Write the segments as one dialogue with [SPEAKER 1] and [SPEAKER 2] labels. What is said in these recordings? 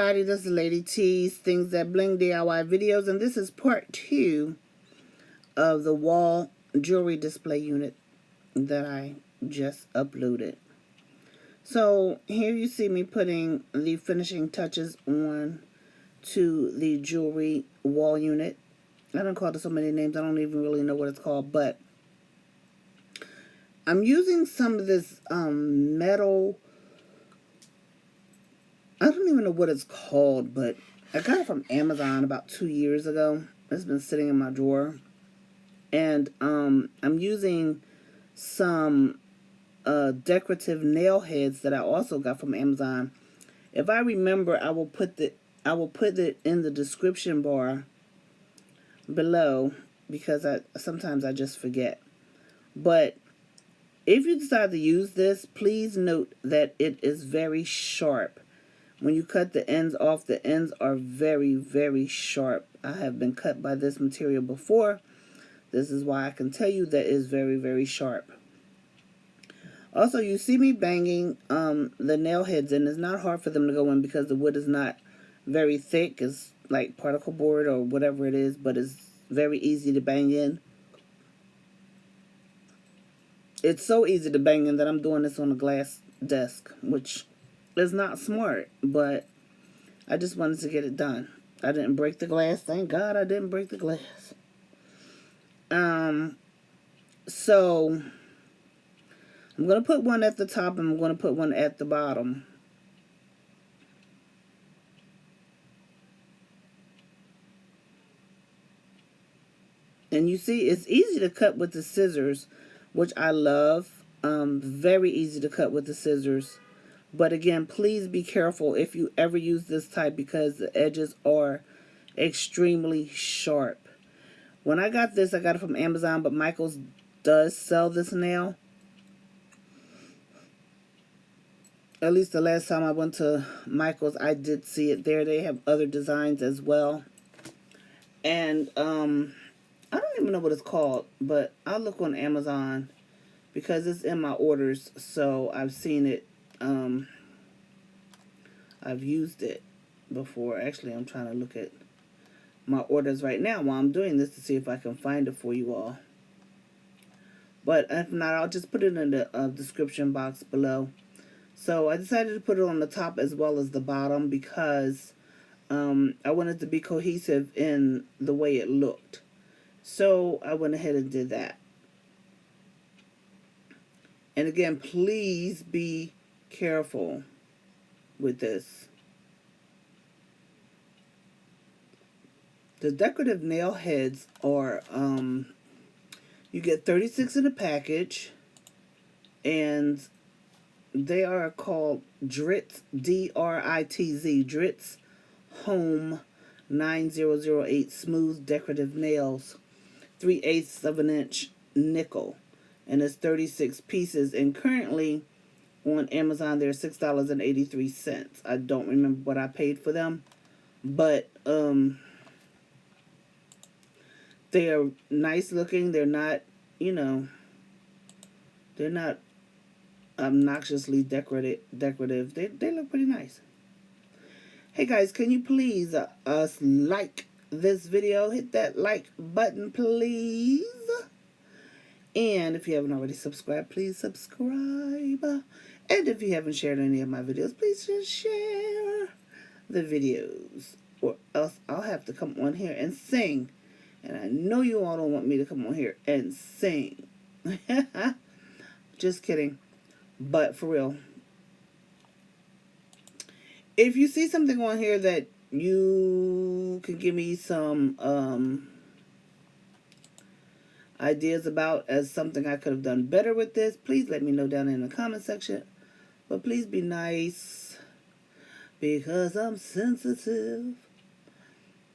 [SPEAKER 1] everybody, this is Lady T's Things That Bling DIY videos, and this is part 2 of the wall jewelry display unit that I just uploaded. So here you see me putting the finishing touches on to the jewelry wall unit. I don't call it so many names, I don't even really know what it's called, but I'm using some of this metal. I don't even know what it's called, but I got it from Amazon about 2 years ago. It's been sitting in my drawer. And I'm using some decorative nail heads that I also got from Amazon. If I remember, I will put it in the description bar below, because sometimes I just forget. But if you decide to use this, please note that it is very sharp. When you cut the ends off, the ends are very, very sharp. I have been cut by this material before. This is why I can tell you that it's very, very sharp. Also, you see me banging the nail heads in. It's not hard for them to go in because the wood is not very thick. It's like particle board or whatever it is, but it's very easy to bang in. It's so easy to bang in that I'm doing this on a glass desk, which is not smart, but I just wanted to get it done. I didn't break the glass. Thank God I didn't break the glass. So I'm going to put one at the top and I'm going to put one at the bottom. And you see, it's easy to cut with the scissors, which I love. Very easy to cut with the scissors. But again, please be careful if you ever use this type because the edges are extremely sharp. When I got this, I got it from Amazon, but Michaels does sell this now. At least the last time I went to Michaels, I did see it there. They have other designs as well. And I don't even know what it's called, but I'll look on Amazon because it's in my orders, so I've seen it. I've used it before. Actually, I'm trying to look at my orders right now while I'm doing this to see if I can find it for you all. But if not, I'll just put it in the description box below. So I decided to put it on the top as well as the bottom because I wanted to be cohesive in the way it looked. So I went ahead and did that. And again, please be careful with this. The decorative nail heads are, you get 36 in a package, and they are called Dritz, D-R-I-T-Z, Dritz Home 9008 Smooth Decorative Nails, 3/8 of an inch nickel, and it's 36 pieces, and currently on Amazon they're $6.83. I don't remember what I paid for them, but they are nice looking. They're not, you know, they're not obnoxiously decorative. They look pretty nice. Hey guys, can you please like this video? Hit that like button, please. And if you haven't already subscribed, please subscribe. And if you haven't shared any of my videos, please just share the videos, or else I'll have to come on here and sing. And I know you all don't want me to come on here and sing. Just kidding. But for real, if you see something on here that you can give me some ideas about as something I could have done better with this, please let me know down in the comment section. But please be nice, because I'm sensitive.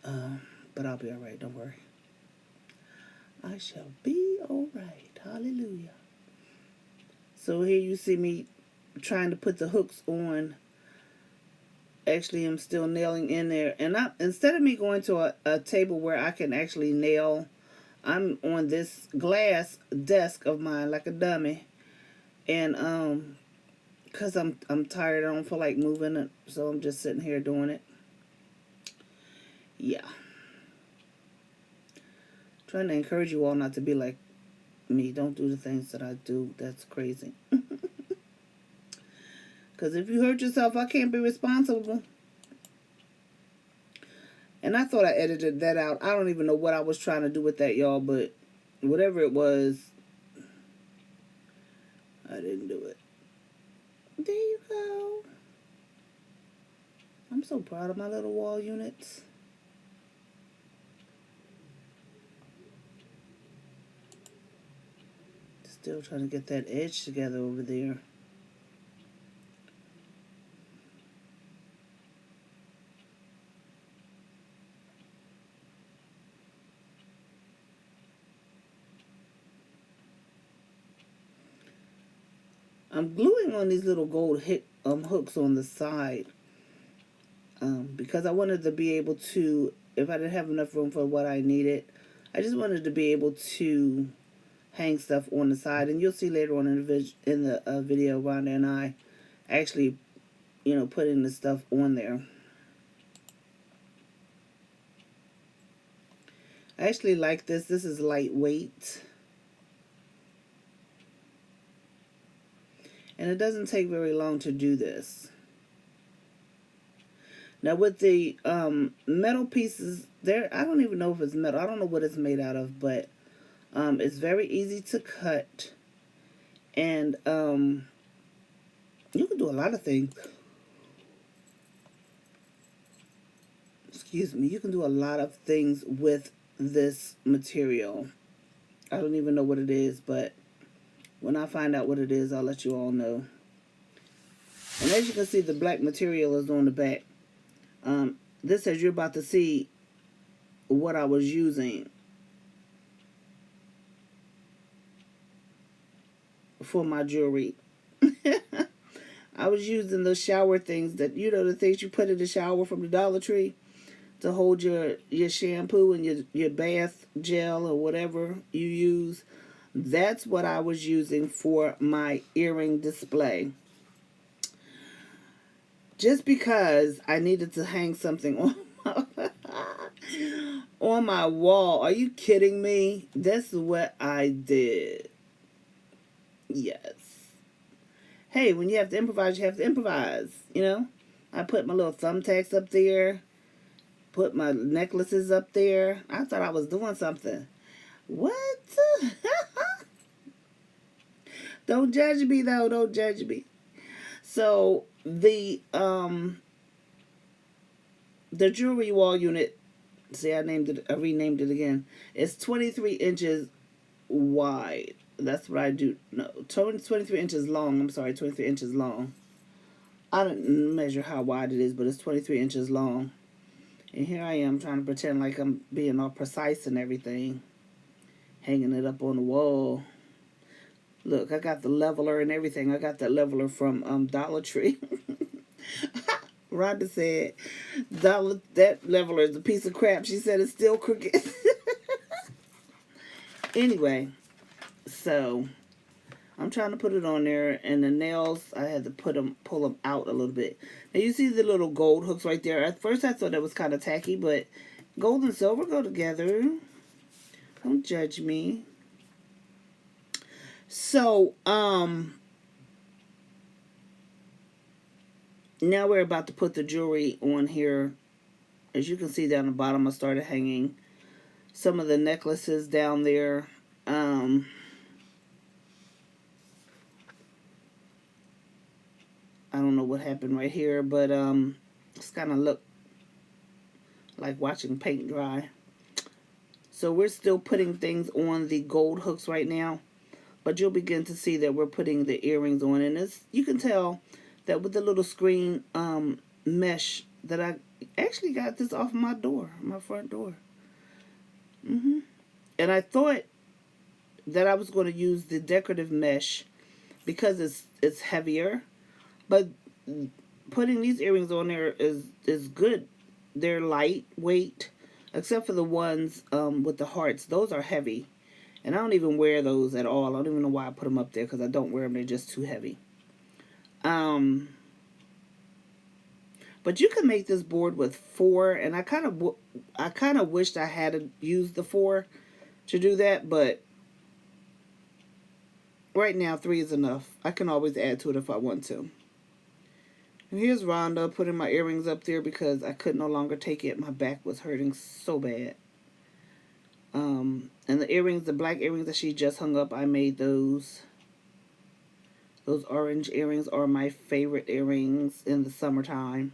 [SPEAKER 1] But I'll be alright, don't worry. I shall be alright. Hallelujah. So here you see me trying to put the hooks on. Actually, I'm still nailing in there. And instead of me going to a table where I can actually nail, I'm on this glass desk of mine like a dummy. And because I'm tired, I don't feel like moving it, so I'm just sitting here doing it. Yeah. Trying to encourage you all not to be like me. Don't do the things that I do. That's crazy. Because if you hurt yourself, I can't be responsible. And I thought I edited that out. I don't even know what I was trying to do with that, y'all. But whatever it was, I didn't do it. There you go. I'm so proud of my little wall units. Still trying to get that edge together over there. I'm gluing on these little gold hooks on the side because I wanted to be able to, if I didn't have enough room for what I needed, I just wanted to be able to hang stuff on the side. And you'll see later on in the video, Rhonda and I actually, putting the stuff on there. I actually like this. This is lightweight. And it doesn't take very long to do this. Now with the metal pieces, I don't even know if it's metal. I don't know what it's made out of, but it's very easy to cut. And you can do a lot of things. Excuse me. You can do a lot of things with this material. I don't even know what it is, but when I find out what it is, I'll let you all know. And as you can see, the black material is on the back. This says you're about to see what I was using for my jewelry. I was using those shower things that, the things you put in the shower from the Dollar Tree to hold your shampoo and your bath gel or whatever you use. That's what I was using for my earring display. Just because I needed to hang something on my wall. Are you kidding me? That's what I did. Yes. Hey, when you have to improvise, you have to improvise. I put my little thumbtacks up there. Put my necklaces up there. I thought I was doing something. What? Don't judge me, though. Don't judge me. So the jewelry wall unit, see, I renamed it again. It's 23 inches wide. That's what I do. No, 23 inches long. I'm sorry, 23 inches long. I don't measure how wide it is, but it's 23 inches long. And here I am trying to pretend like I'm being all precise and everything. Hanging it up on the wall. Look, I got the leveler and everything. I got that leveler from Dollar Tree. Rhonda said, that leveler is a piece of crap. She said it's still crooked. Anyway, so I'm trying to put it on there, and the nails, I had to pull them out a little bit. Now you see the little gold hooks right there. At first I thought that was kind of tacky, but gold and silver go together. Don't judge me. So, now we're about to put the jewelry on here. As you can see down the bottom, I started hanging some of the necklaces down there. I don't know what happened right here, but it's kind of look like watching paint dry. So we're still putting things on the gold hooks right now, but you'll begin to see that we're putting the earrings on, and you can tell that with the little screen mesh that I actually got this off my front door. And I thought that I was going to use the decorative mesh because it's heavier, but putting these earrings on there is good. They're lightweight, except for the ones with the hearts. Those are heavy, and I don't even wear those at all. I don't even know why I put them up there, because I don't wear them. They're just too heavy. But But you can make this board with 4, and I kind of wished I had used the 4 to do that, but right now 3 is enough. I can always add to it if I want to. And here's Rhonda putting my earrings up there because I could no longer take it. My back was hurting so bad. And the earrings, the black earrings that she just hung up, I made those. Those orange earrings are my favorite earrings in the summertime.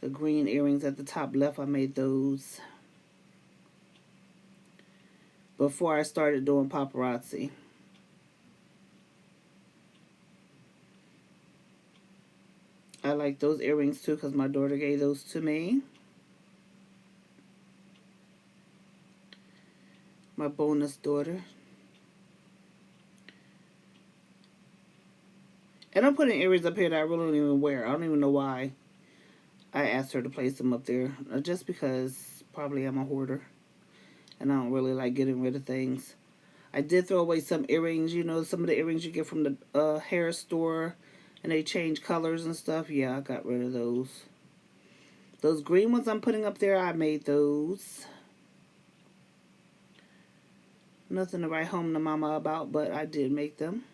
[SPEAKER 1] The green earrings at the top left, I made those before I started doing paparazzi. I like those earrings too because my daughter gave those to me. My bonus daughter. And I'm putting earrings up here that I really don't even wear. I don't even know why I asked her to place them up there. Just because probably I'm a hoarder. And I don't really like getting rid of things. I did throw away some earrings. You know, some of the earrings you get from the hair store. And they change colors and stuff. Yeah, I got rid of those. Those green ones I'm putting up there, I made those. Nothing to write home to mama about, but I did make them.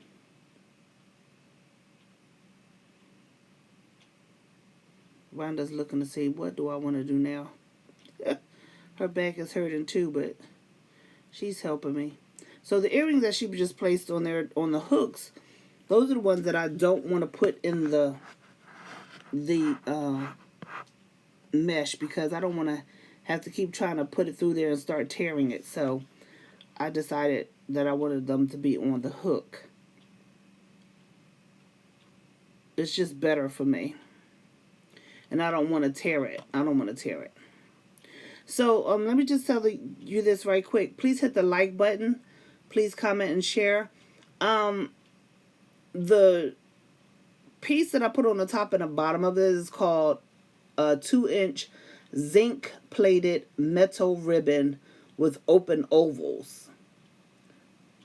[SPEAKER 1] Rhonda's looking to see, what do I want to do now? Her back is hurting too, but she's helping me. So the earrings that she just placed on there, on the hooks, those are the ones that I don't want to put in the mesh because I don't want to have to keep trying to put it through there and start tearing it. So I decided that I wanted them to be on the hook. It's just better for me. And I don't want to tear it. I don't want to tear it. So let me just tell you this right quick. Please hit the like button. Please comment and share. The piece that I put on the top and the bottom of this is called a 2-inch zinc plated metal ribbon with open ovals.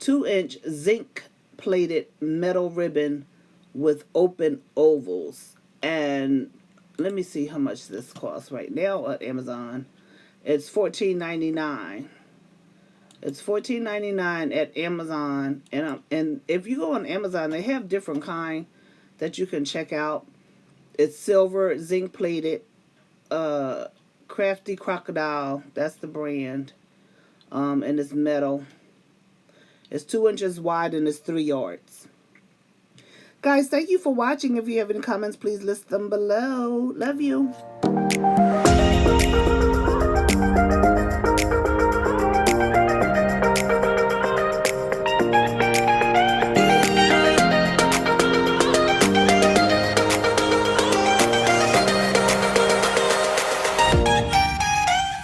[SPEAKER 1] 2-inch zinc plated metal ribbon with open ovals. And let me see how much this costs right now at Amazon. It's $14.99. It's $14.99 at Amazon. And if you go on Amazon, they have different kind that you can check out. It's silver, zinc plated, Crafty Crocodile. That's the brand. And it's metal. It's 2 inches wide and it's 3 yards. Guys, thank you for watching. If you have any comments, please list them below. Love you.